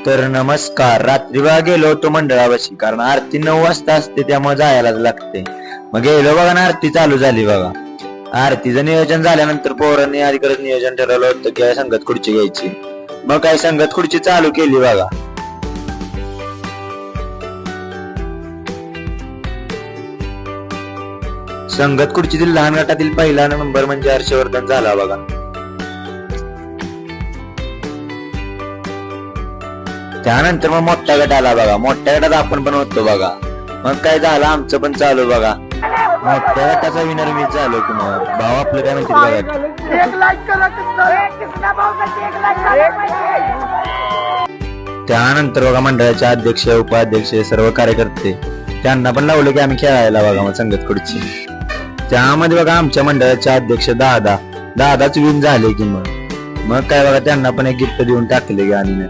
तर नमस्कार. रात्री बघा गेलो होतो मंडळापाशी, कारण आरती 9 वाजता असते त्यामुळे जायलाच लागते. मग गेलो बघा ना, आरती चालू झाली बघा. आरतीचं नियोजन झाल्यानंतर पोरांनी आधी करत नियोजन ठरवलं होतं की संगत खुर्ची घ्यायची. मग काय संगत खुर्ची चालू केली बघा. संगत खुर्चीतील लहान गटातील पहिला नंबर म्हणजे हर्षवर्धन झाला बघा. त्यानंतर मग मोठ्या गट आला बघा. मोठ्या गटात आपण पण होतो बघा. मग काय झालं, आमचं पण चालू बघा. मोठ्या गटाचा विनर मी झालो की मग भाऊ आपलं काय म्हणते बघा. त्यानंतर बघा मंडळाचे अध्यक्ष उपाध्यक्ष सर्व कार्यकर्ते त्यांना पण लावलं की आम्ही खेळायला बघा मग संगत खुर्ची. त्यामध्ये बघा आमच्या मंडळाचे अध्यक्ष दादाच विन झाले की मग काय बघा त्यांना पण एक गिफ्ट देऊन टाकले की आम्ही.